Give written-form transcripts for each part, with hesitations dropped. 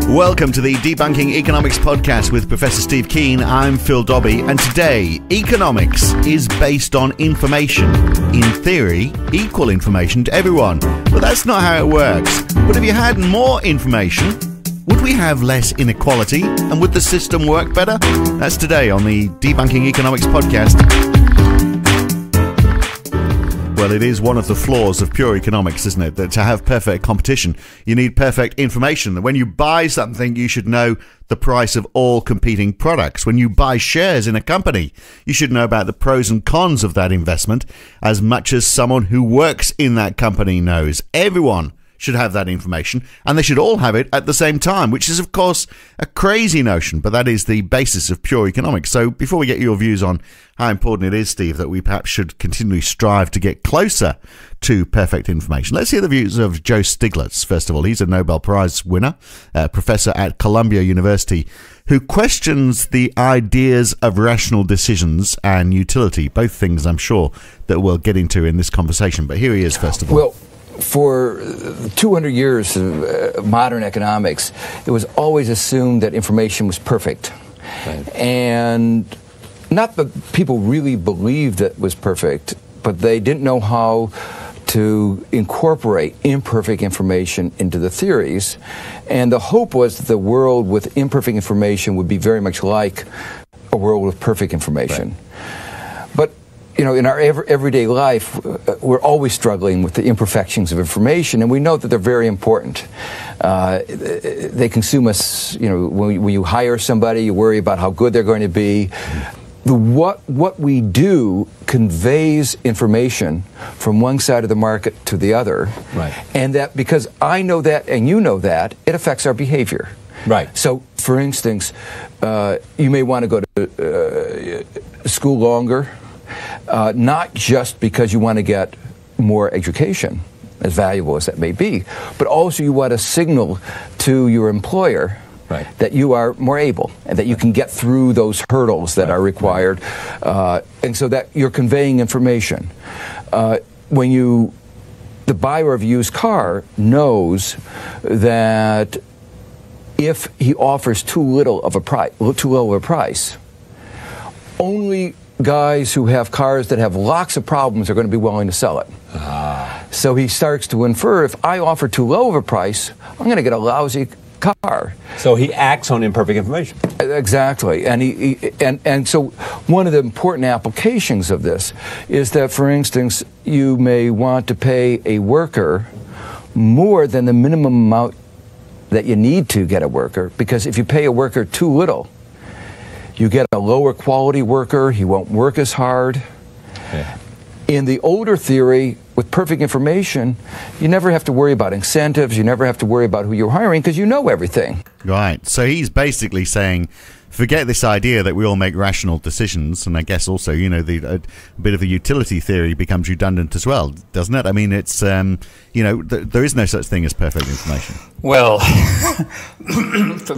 Welcome to the Debunking Economics podcast with Professor Steve Keen. I'm Phil Dobbie, and today, economics is based on information. In theory, equal information to everyone. But that's not how it works. But if you had more information, would we have less inequality? And would the system work better? That's today on the Debunking Economics podcast. Well, it is one of the flaws of pure economics, isn't it? That to have perfect competition, you need perfect information. That when you buy something, you should know the price of all competing products. When you buy shares in a company, you should know about the pros and cons of that investment as much as someone who works in that company knows. Everyone should have that information, and they should all have it at the same time, which is, of course, a crazy notion, but that is the basis of pure economics. So before we get your views on how important it is, Steve, that we perhaps should continually strive to get closer to perfect information, let's hear the views of Joe Stiglitz. First of all, he's a Nobel Prize winner, professor at Columbia University, who questions the ideas of rational decisions and utility, both things I'm sure that we'll get into in this conversation. But here he is, first of all. Well, for 200 years of modern economics, it was always assumed that information was perfect. Right. And not that people really believed it was perfect, but they didn't know how to incorporate imperfect information into the theories. And the hope was that the world with imperfect information would be very much like a world with perfect information. Right. But you know, in our everyday life, we're always struggling with the imperfections of information, and we know that they're very important. They consume us. You know, when you hire somebody, you worry about how good they're going to be. What we do conveys information from one side of the market to the other, right? And that because I know that and you know that, it affects our behavior. Right. So, for instance, you may want to go to school longer. Not just because you want to get more education, as valuable as that may be, but also you want to signal to your employer that you are more able and that you can get through those hurdles that are required, and so that you're conveying information. When the buyer of a used car knows that if he offers too low of a price, only guys who have cars that have lots of problems are going to be willing to sell it. So he starts to infer, if I offer too low of a price, I'm going to get a lousy car. So he acts on imperfect information. Exactly. And so one of the important applications of this is that, for instance, you may want to pay a worker more than the minimum amount that you need to get a worker, because if you pay a worker too little, you get a lower quality worker, he won't work as hard. Yeah. In the older theory, with perfect information, you never have to worry about incentives, you never have to worry about who you're hiring, because you know everything. Right. So he's basically saying, forget this idea that we all make rational decisions, and I guess also, you know, a bit of the utility theory becomes redundant as well, doesn't it? I mean, it's, you know, there is no such thing as perfect information. Well,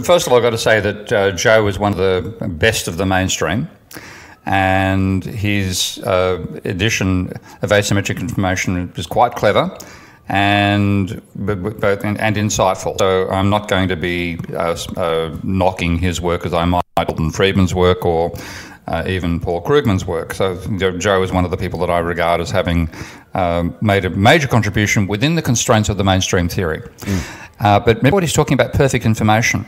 first of all, I've got to say that Joe is one of the best of the mainstream, and his edition of asymmetric information is quite clever and insightful. So I'm not going to be knocking his work as I might Milton Friedman's work or even Paul Krugman's work. So Joe is one of the people that I regard as having made a major contribution within the constraints of the mainstream theory. But remember what he's talking about, perfect information.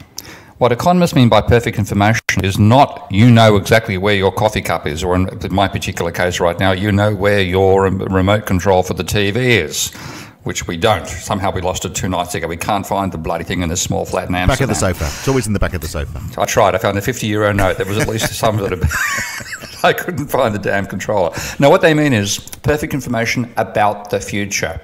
What economists mean by perfect information is not you know exactly where your coffee cup is, or in my particular case right now, you know where your remote control for the TV is, which we don't. Somehow we lost it 2 nights ago. We can't find the bloody thing in this small flat in Amsterdam. Back of the sofa. It's always in the back of the sofa. I tried. I found a €50 note. There was at least some that I couldn't find the damn controller. No, what they mean is perfect information about the future.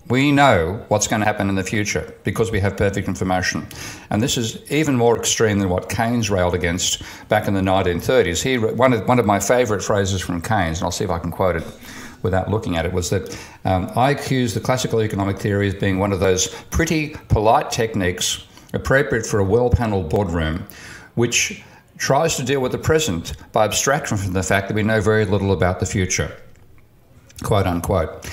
We know what's going to happen in the future because we have perfect information. And this is even more extreme than what Keynes railed against back in the 1930s. One of my favourite phrases from Keynes, and I'll see if I can quote it without looking at it, was that I accuse the classical economic theory as being one of those pretty polite techniques appropriate for a well-panelled boardroom, which tries to deal with the present by abstraction from the fact that we know very little about the future, quote unquote.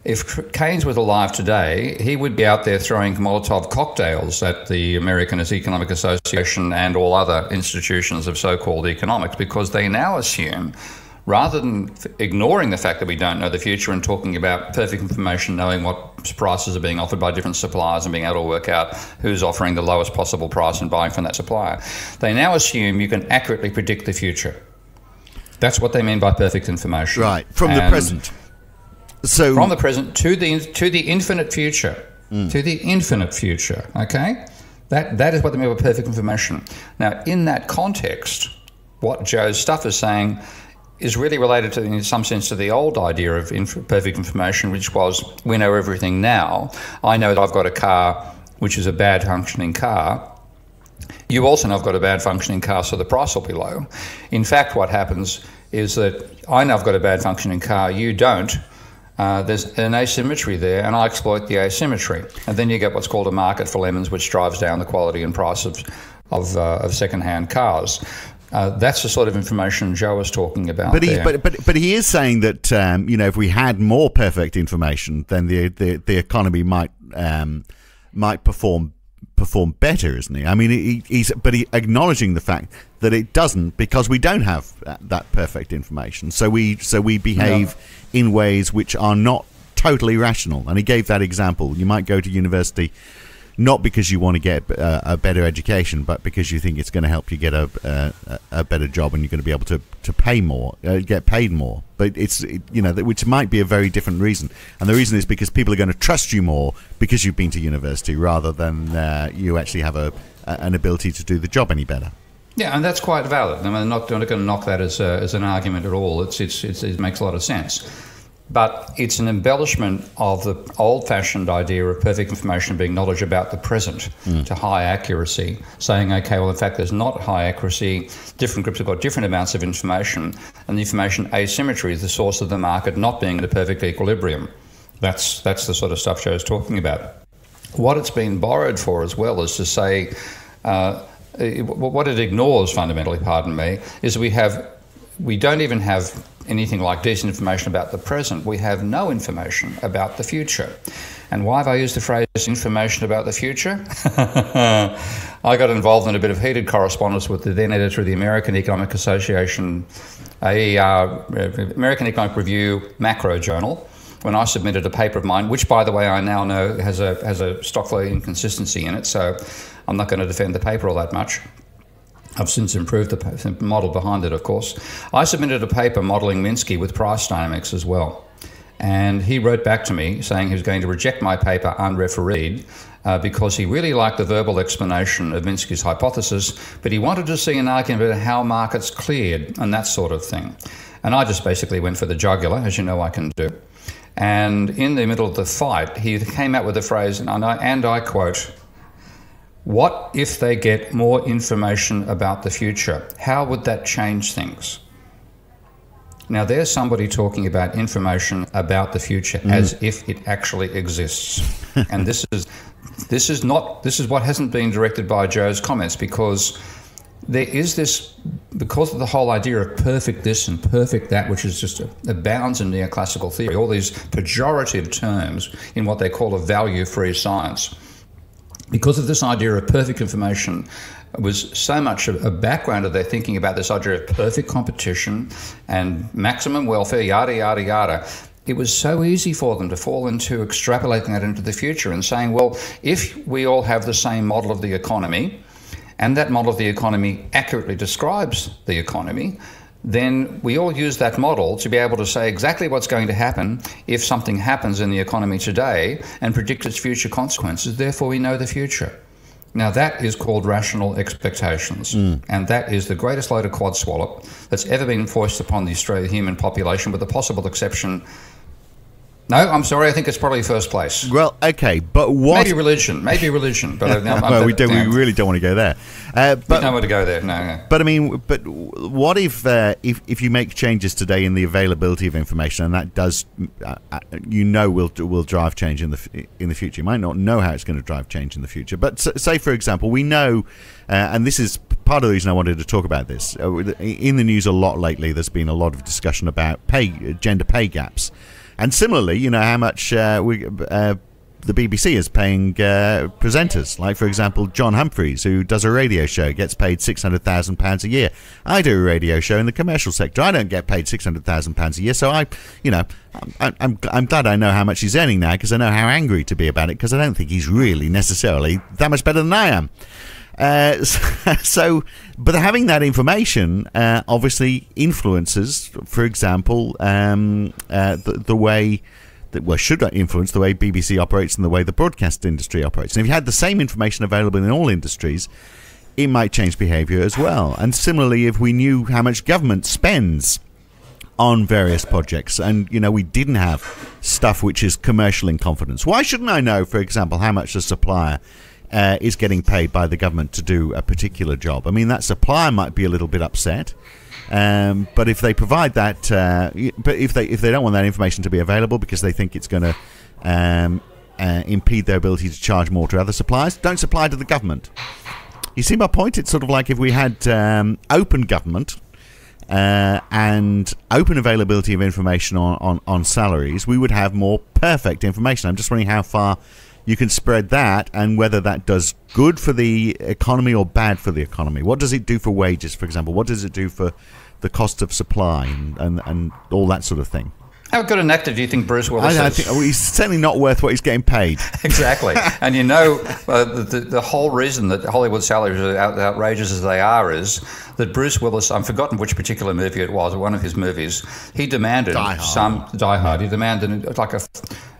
If Keynes was alive today, he would be out there throwing Molotov cocktails at the American Economic Association and all other institutions of so-called economics, because they now assume, rather than ignoring the fact that we don't know the future and talking about perfect information, knowing what prices are being offered by different suppliers and being able to work out who's offering the lowest possible price and buying from that supplier, they now assume you can accurately predict the future. That's what they mean by perfect information. Right, from the present. So from the present to the infinite future, to the infinite future. Okay, that is what they mean by perfect information. Now, in that context, what Joe's stuff is saying is really related to, in some sense, to the old idea of perfect information, which was we know everything now. I know that I've got a car which is a bad functioning car. You also know I've got a bad functioning car, so the price will be low. In fact, what happens is that I know I've got a bad functioning car, you don't. There's an asymmetry there, and I exploit the asymmetry. And then you get what's called a market for lemons, which drives down the quality and price of second-hand cars. That's the sort of information Joe was talking about. But he is saying that if we had more perfect information, then the economy might perform better, isn't he? I mean, he's acknowledging the fact that it doesn't, because we don't have that perfect information. So we behave in ways which are not totally rational. And he gave that example. You might go to university not because you want to get a better education, but because you think it's going to help you get a better job and you're going to be able to pay more, get paid more. But which might be a very different reason. And the reason is because people are going to trust you more because you've been to university, rather than you actually have an ability to do the job any better. Yeah, and that's quite valid. I mean, I'm not going to knock that as an argument at all. It makes a lot of sense. But it's an embellishment of the old-fashioned idea of perfect information being knowledge about the present to high accuracy, saying, okay, well, in fact, there's not high accuracy. Different groups have got different amounts of information, and the information asymmetry is the source of the market not being in a perfect equilibrium. That's the sort of stuff Joe's talking about. What it's been borrowed for as well is to say, what it ignores fundamentally, pardon me, is we don't even have anything like decent information about the present. We have no information about the future. And why have I used the phrase information about the future? I got involved in a bit of heated correspondence with the then editor of the American Economic Association, AER, American Economic Review macro journal, when I submitted a paper of mine, which, by the way, I now know has a stock flow inconsistency in it, so I'm not going to defend the paper all that much. I've since improved the model behind it, of course. I submitted a paper modelling Minsky with price dynamics as well. And he wrote back to me saying he was going to reject my paper unrefereed because he really liked the verbal explanation of Minsky's hypothesis, but he wanted to see an argument about how markets cleared and that sort of thing. And I just basically went for the jugular, as you know I can do. And in the middle of the fight, he came out with the phrase, and I quote, "What if they get more information about the future? How would that change things?" Now, there's somebody talking about information about the future as if it actually exists. And this is what hasn't been directed by Joe's comments, because there is this, because of the whole idea of perfect this and perfect that, which is just abounds in neoclassical theory, all these pejorative terms in what they call a value-free science. Because of this idea of perfect information was so much a background of their thinking about this idea of perfect competition and maximum welfare, yada, yada, yada. It was so easy for them to fall into extrapolating that into the future and saying, well, if we all have the same model of the economy, and that model of the economy accurately describes the economy, then we all use that model to be able to say exactly what's going to happen if something happens in the economy today and predict its future consequences. Therefore, we know the future. Now, that is called rational expectations. And that is the greatest load of quad swallop that's ever been foisted upon the Australian human population, with the possible exception. No, I'm sorry, I think it's probably first place. Well, okay, but what... Maybe religion, but... well, we really don't want to go there. We don't want to go there, no. But, I mean, what if you make changes today in the availability of information, and that does, will drive change in the future? You might not know how it's going to drive change in the future, but say, for example, we know, and this is part of the reason I wanted to talk about this, in the news a lot lately, there's been a lot of discussion about gender pay gaps. And similarly, you know how much the BBC is paying presenters, like, for example, John Humphreys, who does a radio show, gets paid £600,000 a year. I do a radio show in the commercial sector. I don't get paid £600,000 a year, so I'm glad I know how much he's earning now, because I know how angry to be about it, because I don't think he's really necessarily that much better than I am. But having that information obviously influences, for example, the way that should influence the way BBC operates and the way the broadcast industry operates. And if you had the same information available in all industries, it might change behaviour as well. And similarly, if we knew how much government spends on various projects, and we didn't have stuff which is commercial in confidence, why shouldn't I know, for example, how much a supplier is getting paid by the government to do a particular job? I mean, that supplier might be a little bit upset. But if they provide that, but if they don't want that information to be available because they think it's going to impede their ability to charge more to other suppliers, don't supply to the government. You see my point? It's sort of like if we had open government and open availability of information on salaries, we would have more perfect information. I'm just wondering how far you can spread that, and whether that does good for the economy or bad for the economy. What does it do for wages, for example? What does it do for the cost of supply and all that sort of thing? How good an actor do you think Bruce Willis is? I think he's certainly not worth what he's getting paid. Exactly. And the whole reason that Hollywood salaries are outrageous as they are is that Bruce Willis, I've forgotten which particular movie it was, one of his movies, he demanded Die Hard. He demanded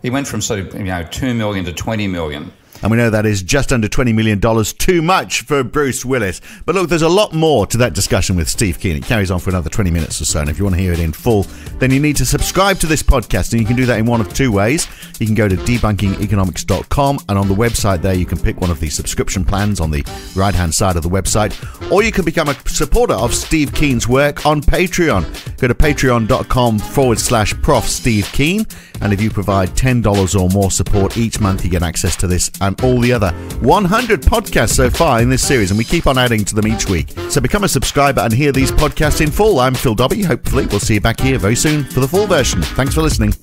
he went from sort of 2 million to 20 million. And we know that is just under $20 million too much for Bruce Willis. But look, there's a lot more to that discussion with Steve Keen. It carries on for another 20 minutes or so. And if you want to hear it in full, then you need to subscribe to this podcast. And you can do that in one of two ways. You can go to debunkingeconomics.com, and on the website there, you can pick one of the subscription plans on the right-hand side of the website. Or you can become a supporter of Steve Keen's work on Patreon. Go to patreon.com/Prof Steve Keen. And if you provide $10 or more support each month, you get access to this and all the other 100 podcasts so far in this series, and we keep on adding to them each week. So become a subscriber and hear these podcasts in full. I'm Phil Dobbie. Hopefully we'll see you back here very soon for the full version. Thanks for listening.